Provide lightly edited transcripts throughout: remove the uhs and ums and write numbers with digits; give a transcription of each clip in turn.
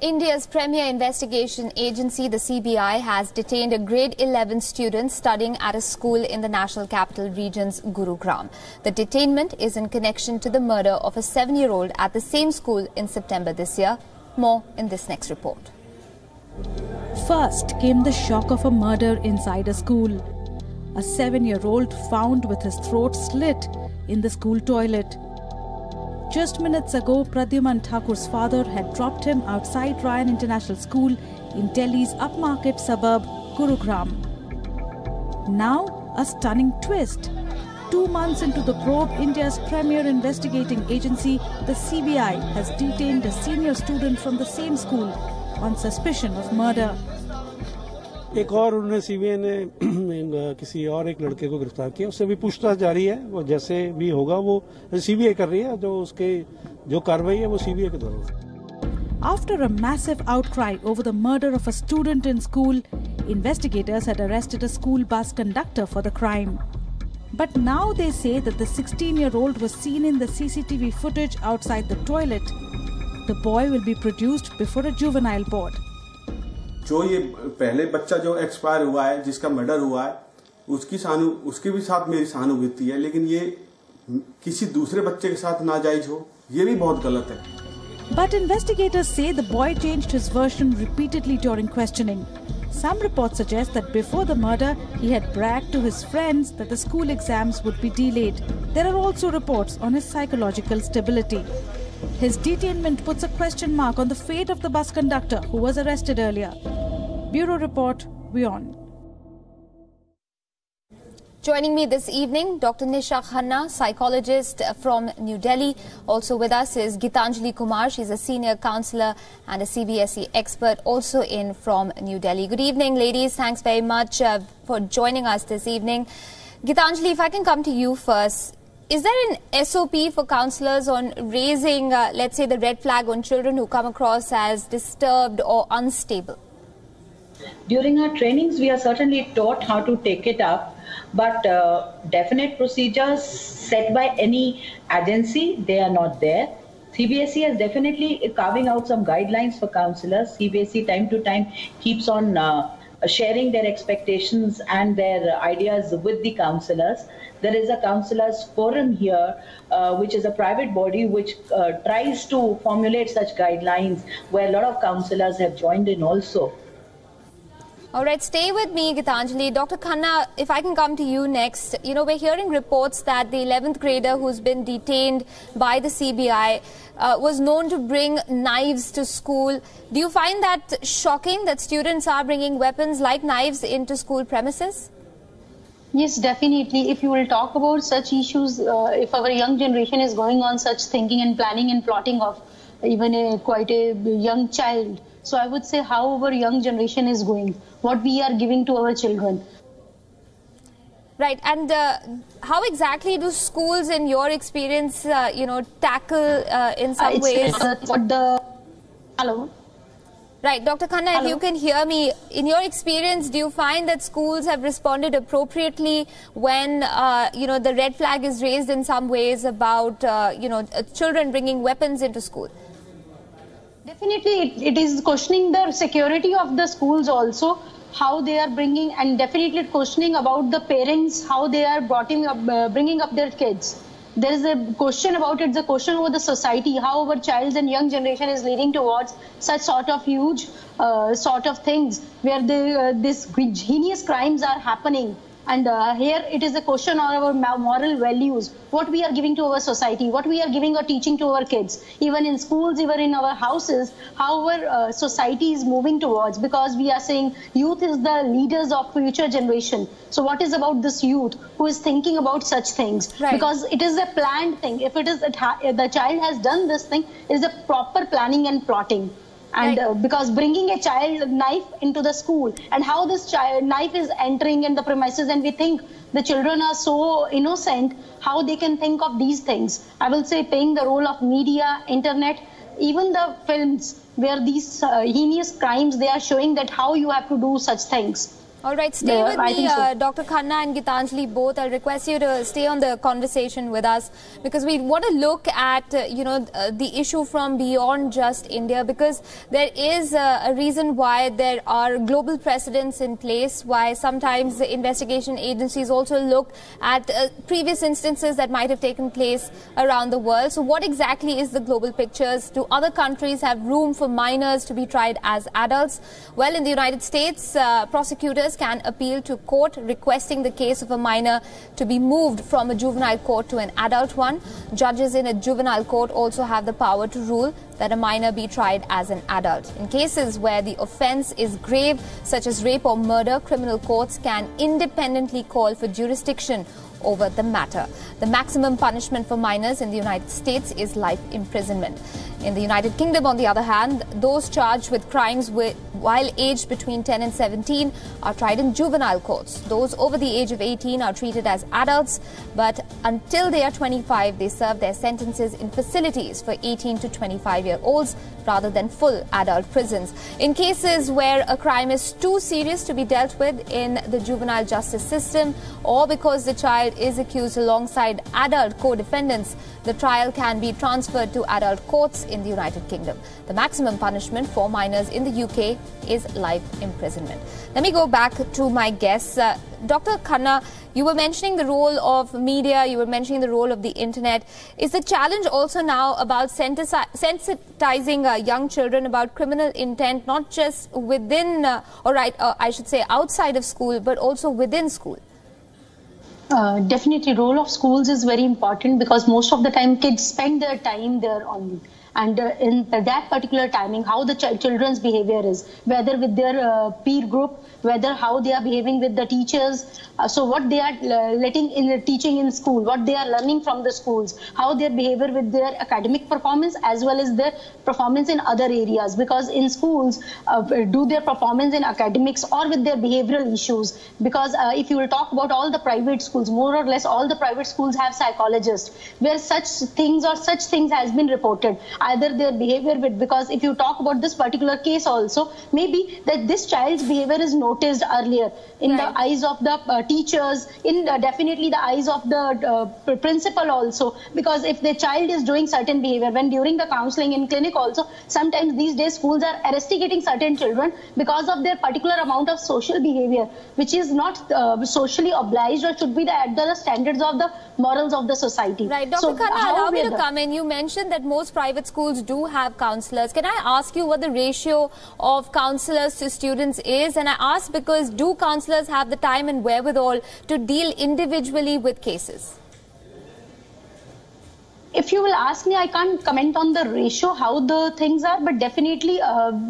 India's premier investigation agency, the CBI, has detained a grade 11 student studying at a school in the National Capital Region's Gurugram. The detainment is in connection to the murder of a 7-year-old at the same school in September this year. More in this next report. First came the shock of a murder inside a school. A 7-year-old found with his throat slit in the school toilet. Just minutes ago, Pradyuman Thakur's father had dropped him outside WION International School in Delhi's upmarket suburb, Gurugram. Now, a stunning twist. 2 months into the probe, India's premier investigating agency, the CBI, has detained a senior student from the same school on suspicion of murder. एक और उन्होंने CBI ने किसी और एक लड़के को गिरफ्तार किया, उससे भी पूछताछ जारी है। वो जैसे भी होगा वो सीबीआई कर रही है, जो उसके जो कार्रवाई है वो सीबीआई के द्वारा। After a massive outcry over the murder of a student in school, investigators had arrested a school bus conductor for the crime. But now they say that the 16-year-old was seen in the CCTV footage outside the toilet. The boy will be produced before a juvenile board. जो ये पहले बच्चा जो expire हुआ है, जिसका murder हुआ है, उसके भी साथ मेरी सहानुभूति है, लेकिन ये किसी दूसरे बच्चे के साथ नाजायज हो, ये भी बहुत गलत है। But investigators say the boy changed his version repeatedly during questioning. Some reports suggest that before the murder, he had bragged to his friends that the school exams would be delayed. There are also reports on his psychological stability. His detainment puts a question mark on the fate of the bus conductor who was arrested earlier. Bureau Report, WION. Joining me this evening, Dr. Nisha Khanna, psychologist from New Delhi. Also with us is Gitanjali Kumar. She's a senior counselor and a CBSE expert, also in from New Delhi. Good evening, ladies. Thanks very much for joining us this evening. Gitanjali, if I can come to you first. Is there an SOP for counsellors on raising, let's say, the red flag on children who come across as disturbed or unstable? During our trainings, we are certainly taught how to take it up, but definite procedures set by any agency, they are not there. CBSE is definitely carving out some guidelines for counsellors. CBSE time to time keeps on sharing their expectations and their ideas with the counsellors. There is a counsellors forum here, which is a private body which tries to formulate such guidelines, where a lot of counsellors have joined in also. All right, stay with me, Gitanjali. Dr. Khanna, if I can come to you next. You know, we're hearing reports that the 11th grader who's been detained by the CBI was known to bring knives to school. Do you find that shocking that students are bringing weapons like knives into school premises? Yes, definitely. If you will talk about such issues, if our young generation is going on such thinking and planning and plotting of even quite a young child, so I would say how our young generation is going, what we are giving to our children. Right, and how exactly do schools, in your experience, tackle in some ways? Hello. Right, Dr. Khanna, if you can hear me, in your experience, do you find that schools have responded appropriately when, the red flag is raised in some ways about, children bringing weapons into school? Definitely, it is questioning the security of the schools also, how they are bringing, and definitely questioning about the parents, how they are bringing up their kids. There is a question about it, the question over the society, how our child and young generation is leading towards such sort of huge sort of things where these heinous crimes are happening. And here it is a question on our moral values, what we are giving to our society, what we are giving or teaching to our kids, even in schools, even in our houses, how our society is moving towards, because we are saying youth is the leaders of future generation. So what is about this youth who is thinking about such things? Right. Because it is a planned thing. If it is the child has done this thing, it is a proper planning and plotting. And because bringing a child knife into the school and how this knife is entering in the premises, and we think the children are so innocent, how they can think of these things. I will say playing the role of media, internet, even the films where these heinous crimes, they are showing that how you have to do such things. All right, stay with me, Dr. Khanna and Gitanjali both. I'll request you to stay on the conversation with us because we want to look at, the issue from beyond just India, because there is a reason why there are global precedents in place, why sometimes the investigation agencies also look at previous instances that might have taken place around the world. So what exactly is the global pictures? Do other countries have room for minors to be tried as adults? Well, in the United States, prosecutors can appeal to court requesting the case of a minor to be moved from a juvenile court to an adult one. Judges in a juvenile court also have the power to rule that a minor be tried as an adult. In cases where the offence is grave, such as rape or murder, criminal courts can independently call for jurisdiction over the matter. The maximum punishment for minors in the United States is life imprisonment. In the United Kingdom, on the other hand, those charged with crimes while aged between 10 and 17 are tried in juvenile courts. Those over the age of 18 are treated as adults, but until they are 25, they serve their sentences in facilities for 18 to 25-year-olds rather than full adult prisons. In cases where a crime is too serious to be dealt with in the juvenile justice system, or because the child is accused alongside adult co-defendants, the trial can be transferred to adult courts in the United Kingdom. The maximum punishment for minors in the UK is life imprisonment. Let me go back to my guests. Dr. Khanna, you were mentioning the role of media, you were mentioning the role of the internet. Is the challenge also now about sensitizing young children about criminal intent, not just within, I should say outside of school, but also within school? Definitely, role of schools is very important because most of the time kids spend their time there only. And in that particular timing, how the children's behavior is, whether with their peer group, whether how they are behaving with the teachers, so what they are letting in the teaching in school, what they are learning from the schools, how their behavior with their academic performance as well as their performance in other areas. Because in schools, do their performance in academics or with their behavioral issues. Because if you will talk about all the private schools, more or less all the private schools have psychologists where such things has been reported. Either their behavior with, because if you talk about this particular case also, maybe that this child's behavior is noticed earlier in the eyes of the teachers, in definitely the eyes of the principal also, because if the child is doing certain behavior, when during the counseling in clinic also, sometimes these days schools are arresting certain children because of their particular amount of social behavior, which is not socially obliged or should be at the standards of the morals of the society. Right. Dr. Khanna, allow me to come in. You mentioned that most private schools do have counselors. Can I ask you what the ratio of counselors to students is? And I ask because do counselors have the time and wherewithal to deal individually with cases? If you will ask me, I can't comment on the ratio, how the things are, but definitely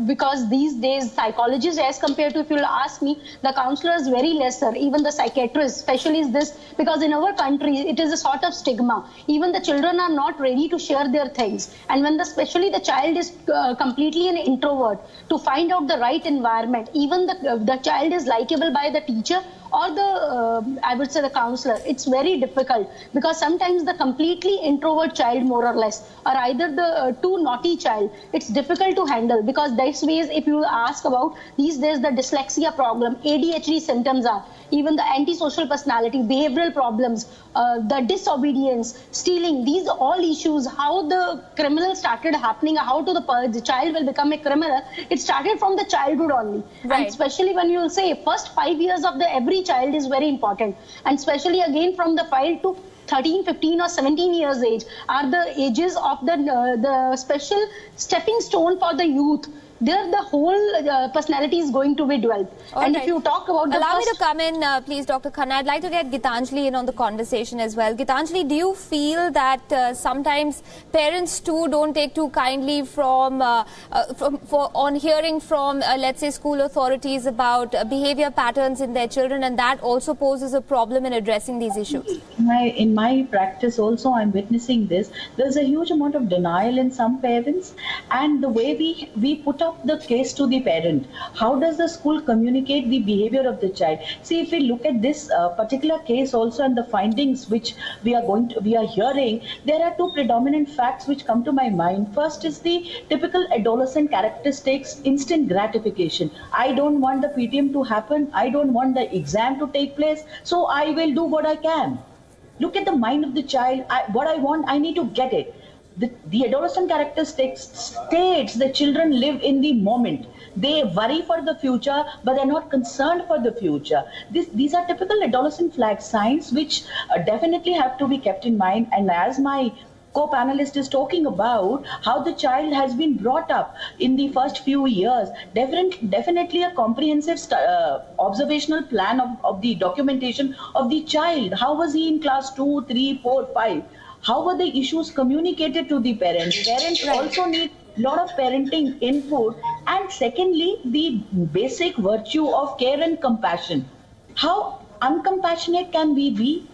because these days psychologists, as compared to, if you will ask me, the counselor is very lesser, even the psychiatrist, especially is this, because in our country, it is a sort of stigma. Even the children are not ready to share their things. And when especially the child is completely an introvert, to find out the right environment, even the child is likable by the teacher or the, I would say the counselor, it's very difficult because sometimes the completely introvert child more or less, or either the too naughty child, it's difficult to handle because these ways, if you ask about these days, the dyslexia problem, ADHD symptoms are, even the antisocial personality, behavioral problems, the disobedience, stealing, these are all issues, how the criminal started happening, how to the child will become a criminal, it started from the childhood only. Right. And especially when you will say first 5 years of every child is very important. And especially again from the 5 to 13, 15 or 17 years age are the ages of the special stepping stone for the youth. There the whole personality is going to be developed. And if you talk about the Allow me to come in, please, Dr. Khanna. I'd like to get Gitanjali in on the conversation as well. Gitanjali, do you feel that sometimes parents too don't take too kindly on hearing from, let's say, school authorities about behavior patterns in their children, and that also poses a problem in addressing these issues? In my practice also, I'm witnessing this. There's a huge amount of denial in some parents, and the way we put up of the case to the parent. How does the school communicate the behavior of the child? See, if we look at this particular case also and the findings which we are hearing, there are two predominant facts which come to my mind. First is the typical adolescent characteristics, instant gratification. I don't want the PTM to happen. I don't want the exam to take place. So I will do what I can. Look at the mind of the child. What I want, I need to get it. The adolescent characteristics states the children live in the moment. They worry for the future, but they're not concerned for the future. These are typical adolescent flag signs which definitely have to be kept in mind. And as my co-panelist is talking about how the child has been brought up in the first few years, definitely a comprehensive observational plan of the documentation of the child. How was he in class 2, 3, 4, 5? How were the issues communicated to the parents? Parents also need a lot of parenting input. And secondly, the basic virtue of care and compassion. How uncompassionate can we be?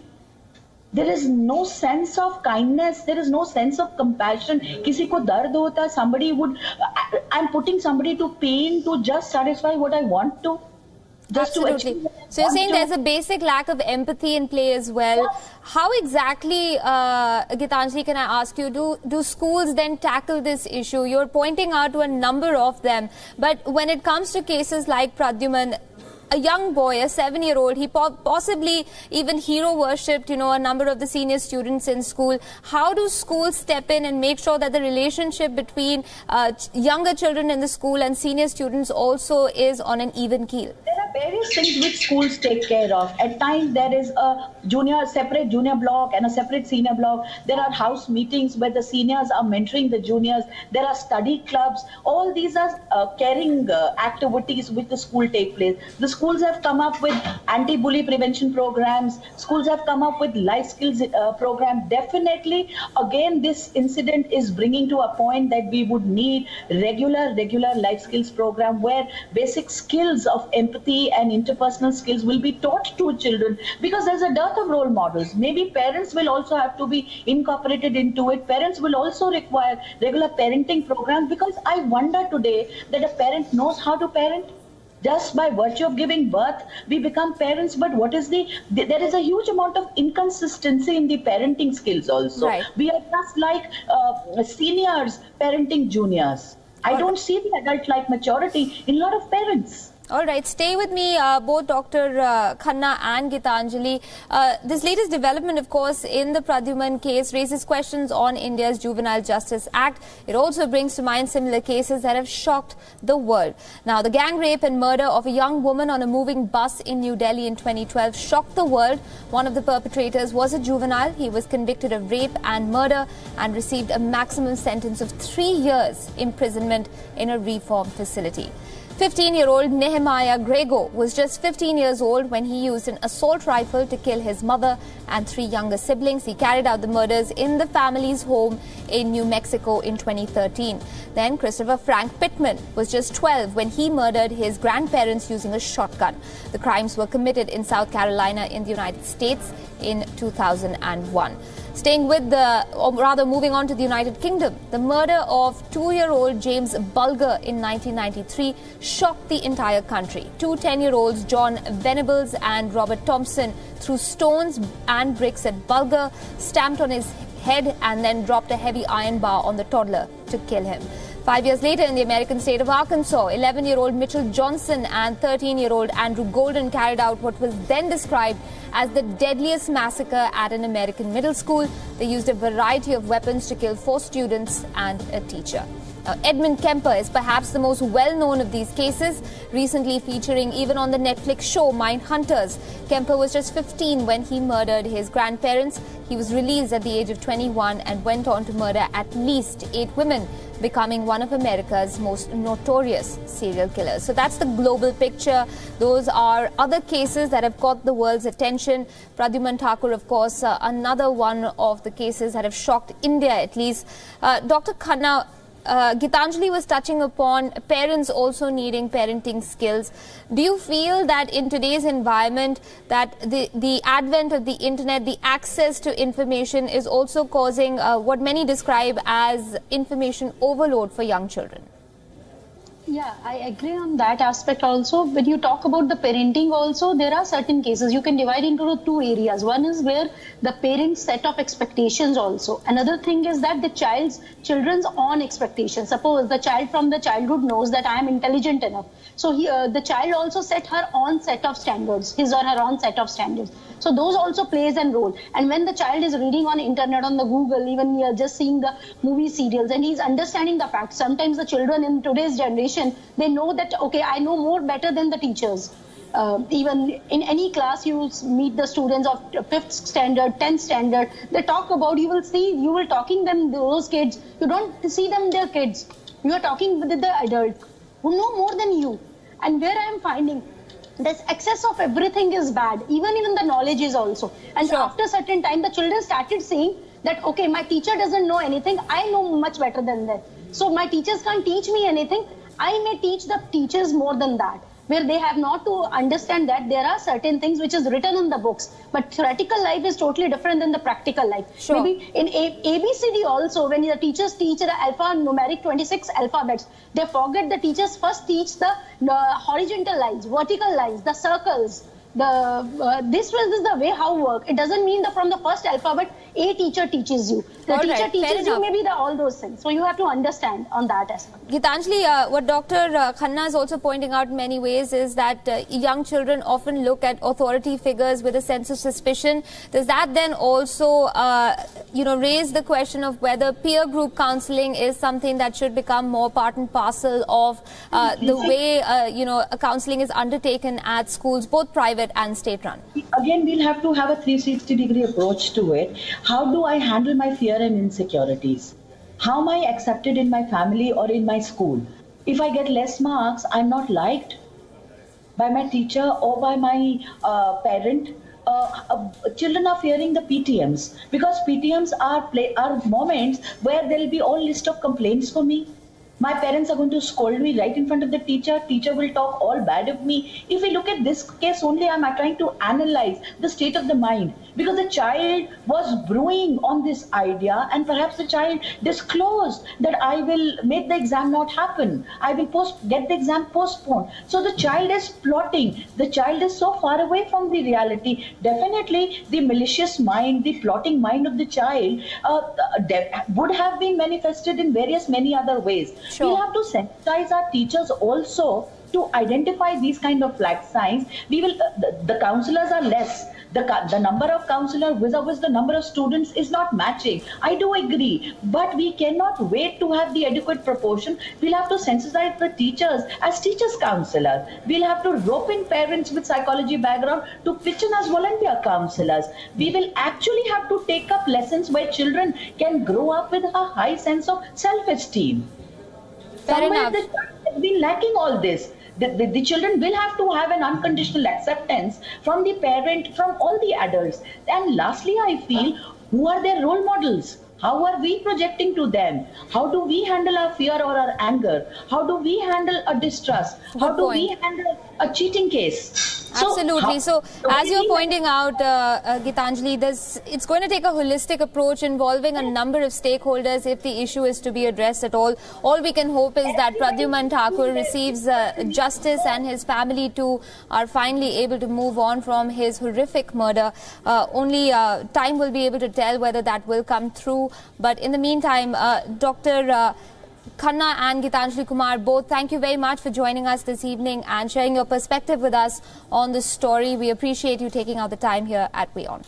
There is no sense of kindness. There is no sense of compassion. Kisi ko dard hota, I'm putting somebody to pain to just satisfy what I want to. Absolutely. So you're saying there's a basic lack of empathy in play as well. How exactly, Gitanjali, can I ask you, do schools then tackle this issue? You're pointing out to a number of them, but when it comes to cases like Pradyuman, a young boy, a 7-year-old, he possibly even hero worshipped, a number of the senior students in school. How do schools step in and make sure that the relationship between younger children in the school and senior students also is on an even keel? There are various things which schools take care of. At times there is a separate junior block and a separate senior block. There are house meetings where the seniors are mentoring the juniors. There are study clubs. All these are caring activities which the school take place. The schools have come up with anti-bully prevention programs. Schools have come up with life skills program. Definitely, again, this incident is bringing to a point that we would need regular life skills program where basic skills of empathy and interpersonal skills will be taught to children, because there's a dearth of role models. Maybe parents will also have to be incorporated into it. Parents will also require regular parenting programs, because I wonder today that a parent knows how to parent. Just by virtue of giving birth, we become parents. But what is there is a huge amount of inconsistency in the parenting skills also. Right. We are just like seniors parenting juniors. I don't see the adult-like maturity in a lot of parents. All right, stay with me, both Dr. Khanna and Gitanjali. This latest development, of course, in the Pradyuman case raises questions on India's Juvenile Justice Act. It also brings to mind similar cases that have shocked the world. Now, the gang rape and murder of a young woman on a moving bus in New Delhi in 2012 shocked the world. One of the perpetrators was a juvenile. He was convicted of rape and murder and received a maximum sentence of 3 years imprisonment in a reform facility. 15-year-old Nehemiah Grego was just 15 years old when he used an assault rifle to kill his mother and 3 younger siblings. He carried out the murders in the family's home in New Mexico in 2013. Then Christopher Frank Pittman was just 12 when he murdered his grandparents using a shotgun. The crimes were committed in South Carolina in the United States in 2001. Staying with moving on to the United Kingdom, the murder of 2-year-old James Bulger in 1993 shocked the entire country. 2 10-year-olds, John Venables and Robert Thompson, threw stones and bricks at Bulger, stamped on his head and then dropped a heavy iron bar on the toddler to kill him. 5 years later, in the American state of Arkansas, 11-year-old Mitchell Johnson and 13-year-old Andrew Golden carried out what was then described as the deadliest massacre at an American middle school. They used a variety of weapons to kill 4 students and a teacher. Now, Edmund Kemper is perhaps the most well-known of these cases, recently featuring even on the Netflix show Mindhunters. Kemper was just 15 when he murdered his grandparents. He was released at the age of 21 and went on to murder at least 8 women, becoming one of America's most notorious serial killers. So that's the global picture. Those are other cases that have caught the world's attention. Pradyuman Thakur, of course, another one of the cases that have shocked India at least. Dr. Khanna, Gitanjali was touching upon parents also needing parenting skills. Do you feel that in today's environment that the advent of the internet, the access to information is also causing what many describe as information overload for young children? Yeah, I agree on that aspect also. When you talk about the parenting also, there are certain cases you can divide into two areas. One is where the parents set of expectations also. Another thing is that the children's own expectations. Suppose the child from the childhood knows that I am intelligent enough. So the child also set her own set of standards, his or her own set of standards. So those also plays a role. And when the child is reading on internet, on the Google, even just seeing the movie serials, and he's understanding the facts. Sometimes the children in today's generation, they know that, okay, I know more better than the teachers. Even in any class, you will meet the students of 5th standard, 10th standard. They talk about, you will talking them, those kids. You don't see them, their kids. You are talking with the adult who know more than you. And where I am finding this excess of everything is bad. Even the knowledge is also. And sure. After a certain time, the children started saying that, okay, my teacher doesn't know anything. I know much better than that. So my teachers can't teach me anything. I may teach the teachers more than that, where they have not to understand that there are certain things which is written in the books, but theoretical life is totally different than the practical life. Sure. Maybe in ABCD also, when the teachers teach the alphanumeric 26 alphabets, they forget the teachers first teach the horizontal lines, vertical lines, the circles. This is the way how work. It doesn't mean that from the first alphabet a teacher teaches you. The all teacher right, teaches you maybe all those things. So you have to understand on that aspect. Gitanjali, what Dr. Khanna is also pointing out in many ways is that young children often look at authority figures with a sense of suspicion. Does that then also, raise the question of whether peer group counselling is something that should become more part and parcel of the way, counselling is undertaken at schools, both private and state-run? Again, we'll have to have a 360-degree approach to it. How do I handle my fear and insecurities? How am I accepted in my family or in my school? If I get less marks, I'm not liked by my teacher or by my parent. Children are fearing the PTMs because PTMs are moments where there will be all list of complaints for me. My parents are going to scold me right in front of the teacher. Teacher will talk all bad of me. If we look at this case only, I'm trying to analyze the state of the mind, because the child was brewing on this idea, and perhaps the child disclosed that I will make the exam not happen. I will get the exam postponed. So the child is plotting. The child is so far away from the reality. Definitely the malicious mind, the plotting mind of the child would have been manifested in many other ways. Sure. We have to sensitize our teachers also to identify these kind of flag signs. The counselors are less. The number of counselors vis-a-vis the number of students is not matching. I do agree, but we cannot wait to have the adequate proportion. We'll have to sensitize the teachers as teachers counselors. We'll have to rope in parents with psychology background to pitch in as volunteer counselors. We will actually have to take up lessons where children can grow up with a high sense of self-esteem. Somewhere the child has been lacking all this. The children will have to have an unconditional acceptance from the parent, from all the adults. And lastly, I feel, who are their role models? How are we projecting to them? How do we handle our fear or our anger? How do we handle a distrust? How do we handle a cheating case? Absolutely. So as you're pointing out, Gitanjali, it's going to take a holistic approach involving a number of stakeholders if the issue is to be addressed at all. All we can hope is that Pradyuman Thakur receives justice and his family too are finally able to move on from his horrific murder. Only time will be able to tell whether that will come through. But in the meantime, Dr. Khanna and Gitanjali Kumar, both, thank you very much for joining us this evening and sharing your perspective with us on this story. We appreciate you taking out the time here at WION.